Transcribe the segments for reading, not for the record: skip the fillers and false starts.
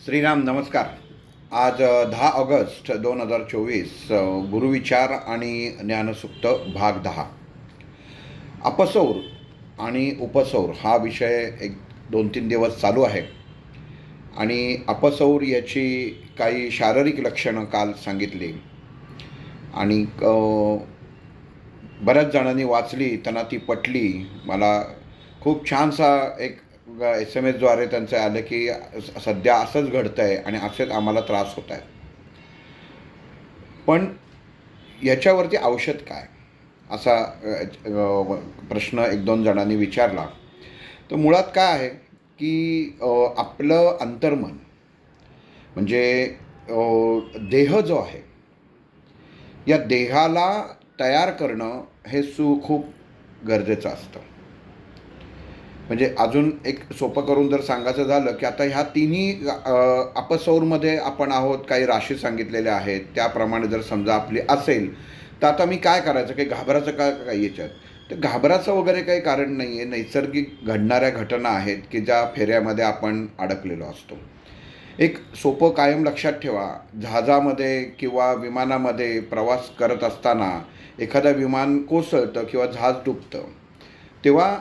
श्रीराम नमस्कार. आज 10 ऑगस्ट 2024 गुरुविचार आणि ज्ञानसुक्त भाग 10. अपसौर आणि उपसौर हा विषय 1-2-3 दिवस चालू आहे आणि अपसौर याची काही शारीरिक लक्षणं काल सांगितली आणि बऱ्याच जणांनी वाचली, त्यांना ती पटली. मला खूप छानसा एक SMS द्वारे त्यांचं आलं की सध्या असंच घडतं आहे आणि असेच आम्हाला त्रास होत आहे. पण याच्यावरती औषध काय, असा प्रश्न 1-2 जणांनी विचारला. तर मुळात काय आहे की आपलं अंतर्मन म्हणजे देह जो आहे, या देहाला तयार करणं हे खूप गरजेचं असतं. म्हणजे अजून एक सोपं करून जर सांगायचं झालं की आता ह्या तिन्ही अपसौरमध्ये आपण आहोत, काही राशी सांगितलेल्या आहेत, त्याप्रमाणे जर समजा आपली असेल तर आता मी काय करायचं, काही घाबरायचं काय याच्यात? तर घाबराचं वगैरे काही कारण नाही आहे. नैसर्गिक घडणाऱ्या घटना आहेत की ज्या फेऱ्यामध्ये आपण अडकलेलो असतो. एक सोपं कायम लक्षात ठेवा, जहाजामध्ये किंवा विमानामध्ये प्रवास करत असताना एखादं विमान कोसळतं किंवा जहाज डुबतं, तेव्हा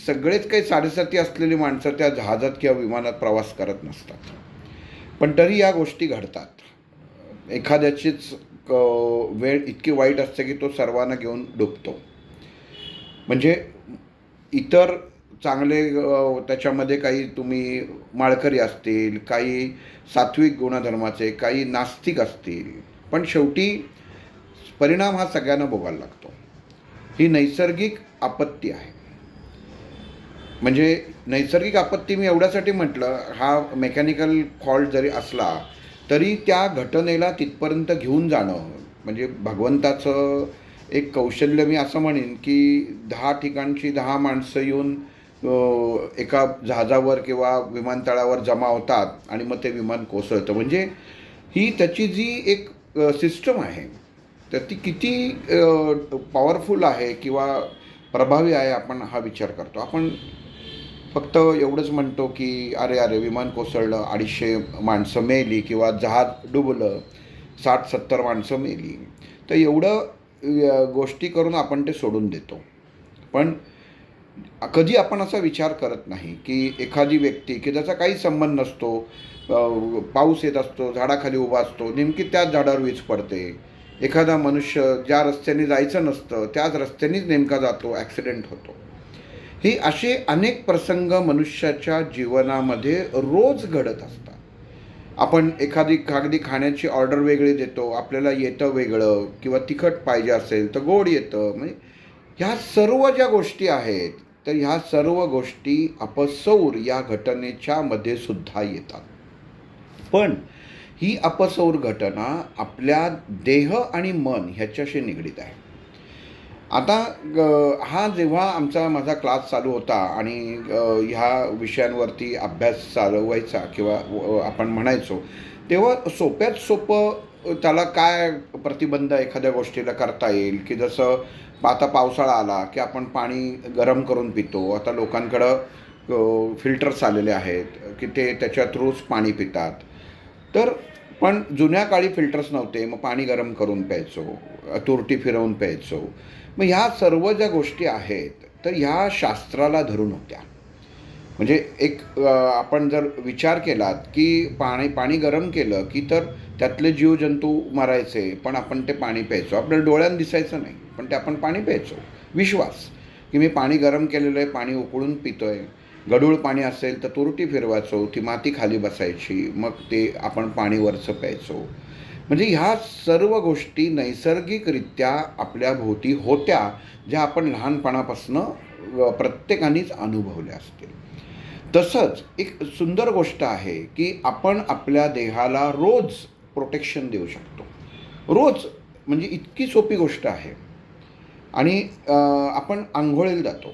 सगळेच काही साडेसाती असलेली माणसं त्या जहाजात किंवा विमानात प्रवास करत नसतात. पण तरी या गोष्टी घडतात. एखाद्याचीच वेळ इतकी वाईट असते की तो सर्वांना घेऊन डुबतो. म्हणजे इतर चांगले त्याच्यामध्ये काही तुम्ही माळकरी असतील, काही सात्विक गुणधर्माचे, काही नास्तिक असतील, पण शेवटी परिणाम हा सगळ्यांना भोगायला लागतो. ही नैसर्गिक आपत्ती आहे. म्हणजे नैसर्गिक आपत्ती मी एवढ्यासाठी म्हटलं, हा मेकॅनिकल फॉल्ट जरी असला तरी त्या घटनेला तिथपर्यंत घेऊन जाणं म्हणजे भगवंताचं एक कौशल्य. मी असं म्हणेन की 10 ठिकाणची 10 माणसं येऊन एका जहाजावर किंवा विमानतळावर जमा होतात आणि मग ते विमान कोसळतं. म्हणजे ही त्याची जी एक सिस्टम आहे, तर ती किती पॉवरफुल आहे किंवा प्रभावी आहे, आपण हा विचार करतो. आपण फक्त एवढंच म्हणतो की अरे अरे विमान कोसळलं, 250 माणसं मेली किंवा जहाज डुबलं, 60-70 माणसं मेली. तर एवढं गोष्टी करून आपण ते सोडून देतो. पण कधी आपण असा विचार करत नाही की एखादी व्यक्ती की ज्याचा काही संबंध नसतो, पाऊस येत असतो, झाडाखाली उभा असतो, नेमकी त्याच झाडावर वीज पडते. एखादा मनुष्य ज्या रस्त्याने जायचं नसतं त्याच रस्त्यानेच नेमका जातो, ॲक्सिडेंट होतो. ही असे अनेक प्रसंग मनुष्याच्या जीवनामध्ये रोज घडत असतात. आपण एखादी खाण्याची ऑर्डर वेगळी देतो, आपल्याला येतं वेगळं, किंवा तिखट पाहिजे असेल तर गोड येतं. म्हणजे ह्या सर्व ज्या गोष्टी आहेत, तर ह्या सर्व गोष्टी अपसौर या घटनेच्या मध्ये सुद्धा येतात. पण ही अपसौर घटना आपल्या देह आणि मन ह्याच्याशी निगडीत आहे. आता हा जेव्हा माझा क्लास चालू होता आणि ह्या विषयांवरती अभ्यास चालू व्हायचा किंवा आपण म्हणायचो, तेव्हा सोप्यात सोपं त्याला काय प्रतिबंध एखाद्या गोष्टीला करता येईल, की जसं आता पावसाळा आला की आपण पाणी गरम करून पितो. आता लोकांकडं फिल्टर्स आलेले आहेत की ते त्याच्या थ्रूच पाणी पितात. तर पण जुन्या काळी फिल्टर्स नव्हते, मग पाणी गरम करून प्यायचो, तुरटी फिरवून प्यायचो. मग ह्या सर्व ज्या गोष्टी आहेत, तर ह्या शास्त्राला धरून होत्या. म्हणजे एक आपण जर विचार केलात की पाणी गरम केलं की तर त्यातले जीवजंतू मरायचे, पण आपण ते पाणी प्यायचो. आपल्याला डोळ्यानं दिसायचं नाही, पण ते आपण पाणी प्यायचो. विश्वास की मी पाणी गरम केलेलं आहे, पाणी उकळून पितो आहे. गढूळ पाणी असेल तर तुरटी फिरवायचो, ती माती खाली बसायची, मग ते आपण पाणी वरचं प्यायचो. म्हणजे ह्या सर्व गोष्टी नैसर्गिकरित्या आपल्या भोवती होत्या, ज्या आपण लहानपणापासून प्रत्येकानेच अनुभवल्या असतील. तसंच एक सुंदर गोष्ट आहे की आपण आपल्या देहाला रोज प्रोटेक्शन देऊ शकतो. रोज म्हणजे इतकी सोपी गोष्ट आहे. आणि आपण अंघोळीला जातो.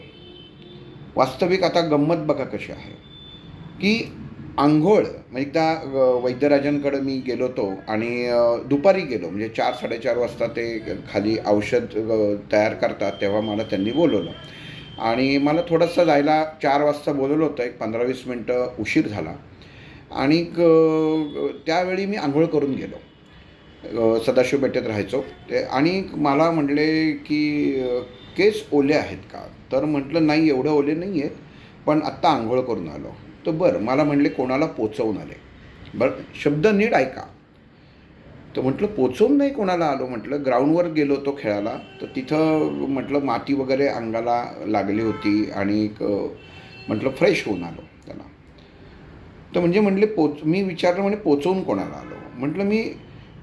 वास्तविक आता गंमत बघा कशी आहे की अंघोळ म्हणजे एकदा वैद्यराजांकडे मी गेलो होतो आणि दुपारी गेलो, म्हणजे 4-4:30 वाजता ते खाली औषध तयार करतात, तेव्हा मला त्यांनी बोलवलं आणि मला थोडंसं जायला 4 वाजता बोलवलं होतं. एक 15-20 मिनटं उशीर झाला आणि त्यावेळी मी आंघोळ करून गेलो. सदाशिव पेठेत राहायचो ते, आणि मला म्हटले की केस ओले आहेत का? तर म्हटलं नाही, एवढं ओले नाही आहेत, पण आत्ता आंघोळ करून आलो. तर बरं, मला म्हटले कोणाला पोचवून आले? बरं, शब्द नीट ऐका. तर म्हटलं पोचवून नाही कोणाला आलो, म्हटलं ग्राउंडवर गेलो होतो खेळायला, तर तिथं म्हटलं माती वगैरे अंगाला लागली होती आणि म्हटलं फ्रेश होऊन आलो त्याला. तर म्हणजे म्हटले मी विचारलं म्हणजे पोचवून कोणाला आलो? म्हटलं मी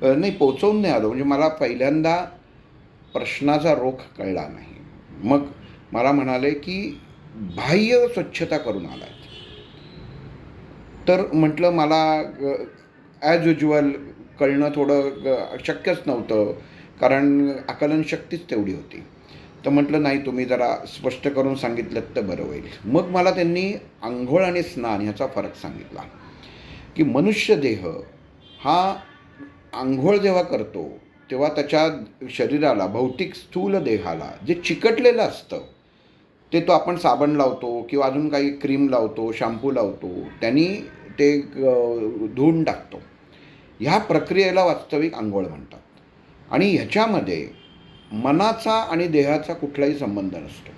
नाही, पोचवून नाही आलो. म्हणजे मला पहिल्यांदा प्रश्नाचा रोख कळला नाही. मग मला म्हणाले की बाह्य स्वच्छता करून आलाय. तर म्हटलं मला ॲज युज्युअल कळणं थोडं शक्यच नव्हतं, कारण आकलनशक्तीच तेवढी होती. तर म्हटलं नाही, तुम्ही जरा स्पष्ट करून सांगितलं तर बरं होईल. मग मला त्यांनी अंघोळ आणि स्नान ह्याचा फरक सांगितला, की मनुष्य देह हा अंघोळ जेव्हा करतो तेव्हा त्याच्या शरीराला, भौतिक स्थूल देहाला जे चिकटलेलं असतं ते तो आपण साबण लावतो किंवा अजून काही क्रीम लावतो, शॅम्पू लावतो, त्यांनी ते धुवून टाकतो. ह्या प्रक्रियेला वास्तविक अंघोळ म्हणतात. आणि ह्याच्यामध्ये मनाचा आणि देहाचा कुठलाही संबंध नसतो.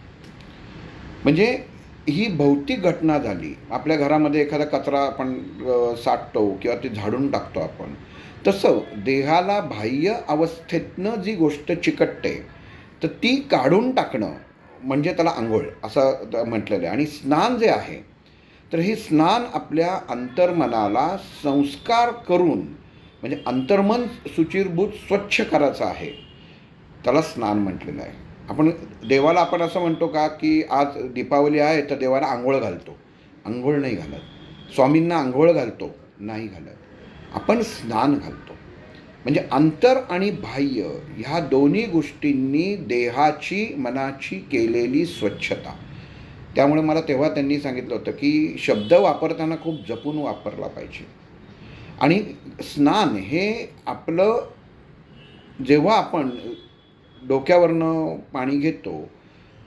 म्हणजे ही भौतिक घटना झाली. आपल्या घरामध्ये एखादा कचरा आपण साठतो किंवा ते झाडून टाकतो आपण, तसं देहाला बाह्य अवस्थेतनं जी गोष्ट चिकटते तर ती काढून टाकणं म्हणजे त्याला अंघोळ असं म्हटलेलं आहे. आणि स्नान जे आहे, तर हे स्नान आपल्या अंतर्मनाला संस्कार करून, म्हणजे अंतर्मन सुचिरभूत स्वच्छ करायचं आहे, त्याला स्नान म्हटलेलं आहे. आपण असं म्हणतो का की आज दीपावली आहे तर देवाला आंघोळ घालतो? आंघोळ नाही घालत. स्वामींना आंघोळ घालतो? नाही घालत. आपण स्नान घालतो. म्हणजे अंतर आणि बाह्य ह्या दोन्ही गोष्टींनी देहाची, मनाची केलेली स्वच्छता. त्यामुळे मला तेव्हा त्यांनी सांगितलं होतं की शब्द वापरताना खूप जपून वापरला पाहिजे. आणि स्नान हे आपलं, जेव्हा आपण डोक्यावरनं पाणी घेतो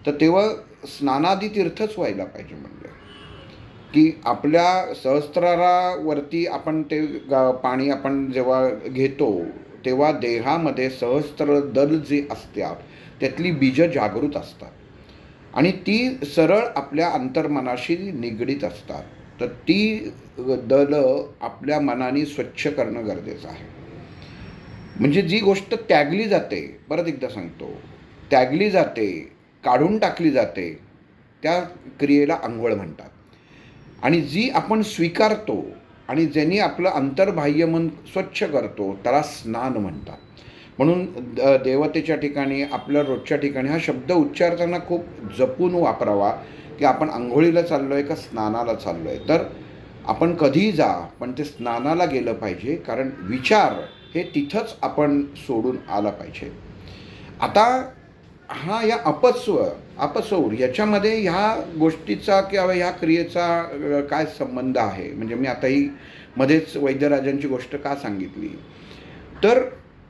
तर तेव्हा स्नानादी तीर्थच व्हायला पाहिजे. म्हणजे की आपल्या सहस्त्रारावरती आपण ते पाणी आपण जेव्हा घेतो तेव्हा देहामध्ये सहस्त्र दल जी असतात त्यातली बीजं जागृत असतात आणि ती सरळ आपल्या अंतर्मनाशी निगडीत असतात. तर ती दल आपल्या मनाने स्वच्छ करणं गरजेचं आहे. म्हणजे जी गोष्ट त्यागली जाते, परत एकदा सांगतो, त्यागली जाते, काढून टाकली जाते, त्या क्रियेला अंघोळ म्हणतात. आणि जी आपण स्वीकारतो आणि ज्यांनी आपलं अंतर्बाह्य मन स्वच्छ करतो त्याला स्नान म्हणतात. म्हणून देवतेच्या ठिकाणी, आपल्या रोजच्या ठिकाणी हा शब्द उच्चारताना खूप जपून वापरावा, की आपण अंघोळीला चाललो आहे का स्नानाला चाललो आहे. तर आपण कधीही जा, पण ते स्नानाला गेलं पाहिजे, कारण विचार हे तिथंच आपण सोडून आला पाहिजे. आता हा या अपस्वर याच्यामध्ये ह्या गोष्टीचा किंवा ह्या क्रियेचा काय संबंध आहे? म्हणजे मी आता ही मध्येच वैद्यराजांची गोष्ट का सांगितली, तर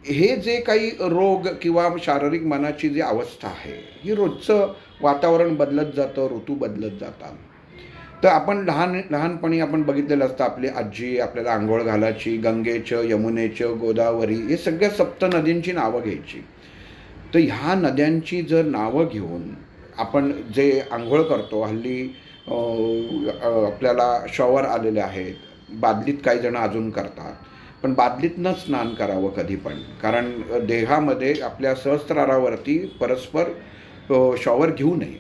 हे जे काही रोग किंवा शारीरिक मनाची जी अवस्था आहे, ही रोजचं वातावरण बदलत जातं, ऋतू बदलत जातात. तर आपण लहानपणी आपण बघितलेलं असतं, आपली आजी आपल्याला आंघोळ घालायची, गंगेचं, यमुनेचं, गोदावरी हे सगळ्या सप्त नदींची नावं घ्यायची. तर ह्या नद्यांची जर नावं घेऊन आपण जे आंघोळ करतो, हल्ली आपल्याला शॉवर आलेले आहेत, बादलीत काही जण अजून करतात, पण बादलीतनं स्नान करावं कधी पण, कारण देहामध्ये आपल्या सहस्त्रारावरती परस्पर शॉवर घेऊ नये.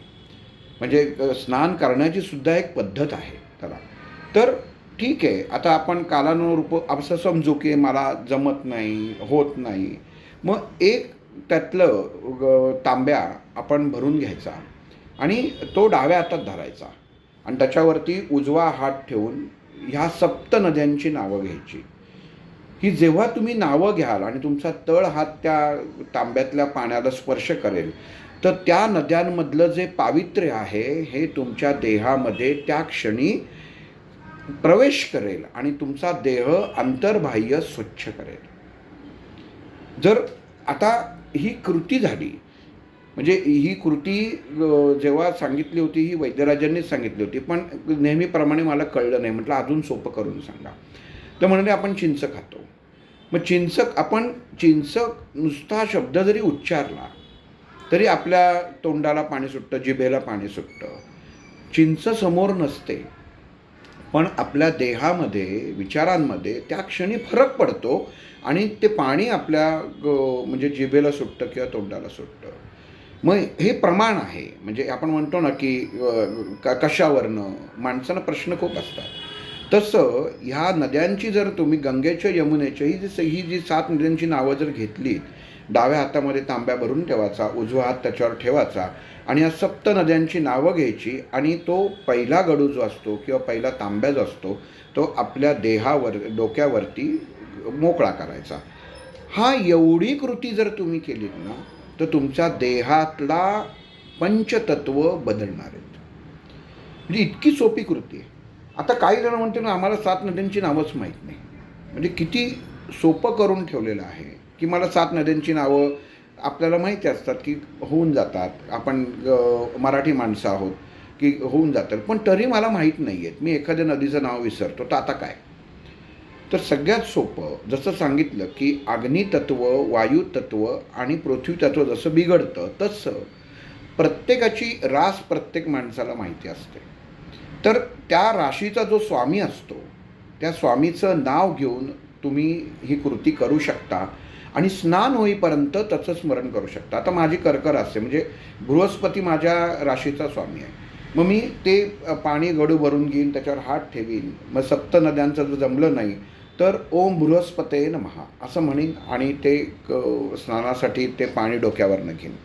म्हणजे स्नान करण्याची सुद्धा एक पद्धत आहे त्याला. तर ठीक आहे, आता आपण कालानुरूप असं समजू की मला जमत नाही, होत नाही, मग एक त्यातलं तांब्या आपण भरून घ्यायचा आणि तो डाव्या हातात धरायचा आणि त्याच्यावरती उजवा हात ठेवून ह्या सप्त नद्यांची नावं घ्यायची. ही जेव्हा तुम्ही नावं घ्याल आणि तुमचा तळ हात त्या तांब्यातल्या पाण्याला स्पर्श करेल, तर त्या नद्यांमधलं जे पावित्र्य आहे हे तुमच्या देहामध्ये त्या क्षणी प्रवेश करेल आणि तुमचा देह अंतर्बाह्य स्वच्छ करेल. जर आता ही कृती झाली, म्हणजे ही कृती जेव्हा सांगितली होती ही वैद्यराजांनीच सांगितली होती, पण नेहमीप्रमाणे मला कळलं नाही. म्हटलं अजून सोपं करून सांगा. तर म्हणाले आपण चिंच खातो. मग चिंच नुसता शब्द जरी उच्चारला तरी आपल्या तोंडाला पाणी सुटतं, जिभेला पाणी सुटतं. चिंच समोर नसते, पण आपल्या देहामध्ये, विचारांमध्ये त्या क्षणी फरक पडतो आणि ते पाणी आपल्या म्हणजे जिभेला सुटतं किंवा तोंडाला सुटतं. मग हे प्रमाण आहे. म्हणजे आपण म्हणतो ना की कशावरनं माणसांना प्रश्न खूप असतात. तसं ह्या नद्यांची जर तुम्ही गंगेच्या, यमुनेच्या ही जी 7 नद्यांची नावं जर घेतली, डाव्या हातामध्ये तांब्या भरून ठेवायचा, उजवा हात त्याच्यावर ठेवायचा आणि या सप्त नद्यांची नावं घ्यायची आणि तो पहिला गडू जो असतो किंवा पहिला तांब्या जो असतो तो आपल्या देहावर, डोक्यावरती मोकळा करायचा. हा एवढी कृती जर तुम्ही केलीत ना तर तुमच्या देहातला पंचतत्व बदलणार आहेत. म्हणजे इतकी सोपी कृती आहे. आता काही जण म्हणते ना आम्हाला 7 नद्यांची नावंच माहीत नाही. म्हणजे किती सोपं करून ठेवलेलं आहे की मला 7 नद्यांची नावं आपल्याला माहिती असतात की होऊन जातात. आपण मराठी माणसं आहोत की होऊन जातात, पण तरी मला माहीत नाही आहेत. मी एखाद्या नदीचं नाव विसरतो, तर आता काय? तर सगळ्यात सोपं जसं सांगितलं की अग्नितत्व, वायुतत्व आणि पृथ्वीतत्व जसं बिघडतं तसं प्रत्येकाची रास प्रत्येक माणसाला माहिती असते. तर त्या राशीचा जो स्वामी असतो त्या स्वामीचं नाव घेऊन तुम्ही ही कृती करू शकता आणि स्नान होईपर्यंत त्याचं स्मरण करू शकता. आता माझी कर्क राशी म्हणजे बृहस्पती माझ्या राशीचा स्वामी आहे. मग मी ते पाणी गडू भरून घेईन, त्याच्यावर हात ठेवीन. मग सप्त नद्यांचं जर जमलं नाही तर ओम बृहस्पते नमः असं म्हणीन आणि ते स्नानासाठी ते पाणी डोक्यावरनं घेईन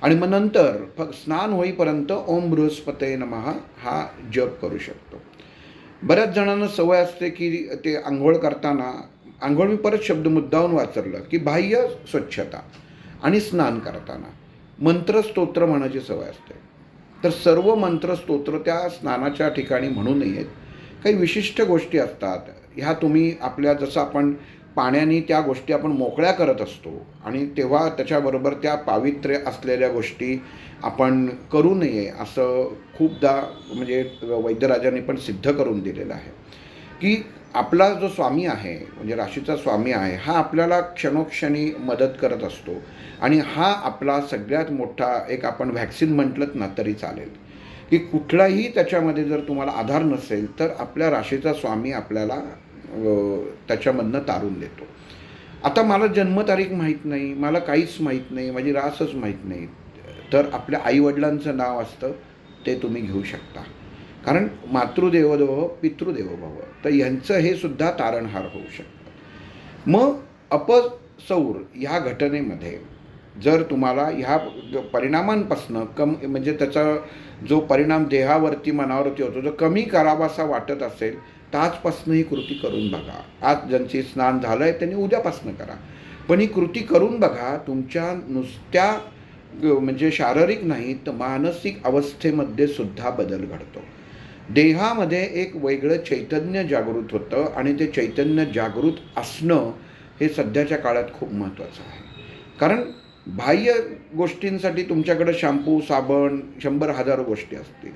आणि मग नंतर फक्त स्नान होईपर्यंत ओम बृहस्पते नमः हा जप करू शकतो. बऱ्याच जणांना सवय असते की ते आंघोळ करताना, आंघोळ मी परत शब्द मुद्दावून वाचरलं की बाह्य स्वच्छता आणि स्नान करताना मंत्रस्तोत्र म्हणायची सवय असते. तर सर्व मंत्रस्तोत्र त्या स्नानाच्या ठिकाणी म्हणू नयेत. काही विशिष्ट गोष्टी असतात ह्या तुम्ही आपल्या, जसं आपण पाण्याने त्या गोष्टी आपण मोकळ्या करत असतो आणि तेव्हा त्याच्याबरोबर त्या पावित्र्य असलेल्या गोष्टी आपण करू नये असं खूपदा म्हणजे वैद्यराजांनी पण सिद्ध करून दिलेलं आहे की आपला जो स्वामी आहे म्हणजे राशीचा स्वामी आहे हा आपल्याला क्षणोक्षणी मदत करत असतो आणि हा आपला सगळ्यात मोठा एक आपण व्हॅक्सिन म्हटलंत ना तरी चालेल की कुठलाही त्याच्यामध्ये जर तुम्हाला आधार नसेल तर आपल्या राशीचा स्वामी आपल्याला त्याच्यामधनं तारून देतो. आता मला जन्मतारीख माहीत नाही, मला काहीच माहीत नाही, माझी रासच माहीत नाही, तर आपल्या आईवडिलांचं नाव असतं ते तुम्ही घेऊ शकता. कारण मातृदेवोभव पितृदेवोभव, तर यांचं हे सुद्धा तारणहार होऊ शकतं. मग अपसौर ह्या घटनेमध्ये जर तुम्हाला ह्या परिणामांपासनं म्हणजे त्याचा जो परिणाम देहावरती, मनावरती होतो, जो कमी करावासा वाटत असेल तर आजपासनं ही कृती करून बघा. आज ज्यांची स्नान झालं आहे त्यांनी उद्यापासनं करा, पण ही कृती करून बघा. तुमच्या नुसत्या म्हणजे शारीरिक नाही तर मानसिक अवस्थेमध्ये सुद्धा बदल घडतो. देहामध्ये एक वेगळं चैतन्य जागृत होतं आणि ते चैतन्य जागृत असणं हे सध्याच्या काळात खूप महत्त्वाचं आहे. कारण बाह्य गोष्टींसाठी तुमच्याकडे शॅम्पू, साबण, 100,000 गोष्टी असतील,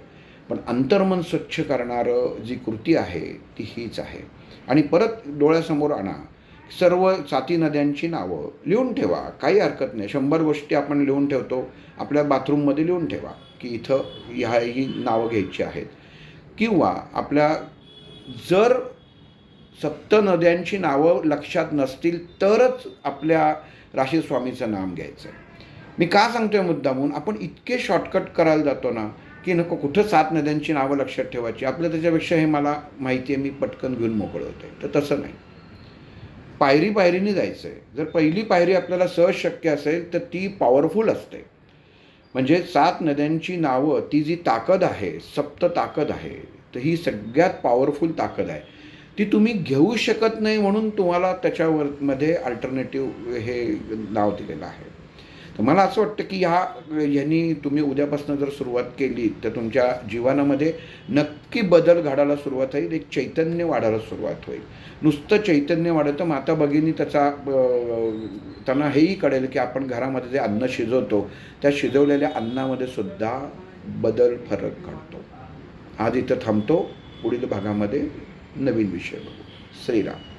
पण अंतर्मन स्वच्छ करणारं जी कृती आहे ती हीच आहे. आणि परत डोळ्यासमोर आणा सर्व 7 नद्यांची नावं लिहून ठेवा, काही हरकत नाही. 100 गोष्टी आपण लिहून ठेवतो, आपल्या बाथरूममध्ये लिहून ठेवा की इथं ही नावं घ्यायची आहेत. किंवा आपल्या जर सप्त नद्यांची नावं लक्षात नसतील तरच आपल्या राशीस्वामीचं नाम घ्यायचं. मी का सांगतोय मुद्दामून, आपण इतके शॉर्टकट करायला जातो ना की नको कुठं 7 नद्यांची नावं लक्षात ठेवायची, आपलं त्याच्यापेक्षा हे मला माहिती आहे, मी पटकन घेऊन मोकळं होते. तर तसं नाही, पायरी पायरीने जायचं आहे. जर पहिली पायरी आपल्याला सहज शक्य असेल तर ती पॉवरफुल असते. म्हणजे 7 नद्यांची नावं, ती जी ताकद आहे, सप्त ताकद आहे, तर ही सगळ्यात पॉवरफुल ताकद आहे. ती तुम्ही घेऊ शकत नाही म्हणून तुम्हाला त्याच्यामध्ये अल्टरनेटिव्ह हे नाव दिलेलं आहे. तर मला असं वाटतं की ह्यांनी तुम्ही उद्यापासून जर सुरुवात केली तर तुमच्या जीवनामध्ये नक्की की बदल घडायला सुरुवात होईल, एक चैतन्य वाढायला सुरुवात होईल. नुसतं चैतन्य वाढतं माता भगिनी त्याचा त्यांना हेही कळेल की आपण घरामध्ये जे अन्न शिजवतो त्या शिजवलेल्या अन्नामध्ये सुद्धा बदल फरक घडतो. आज इथं थांबतो. पुढील भागामध्ये नवीन विषय बघू. श्रीराम.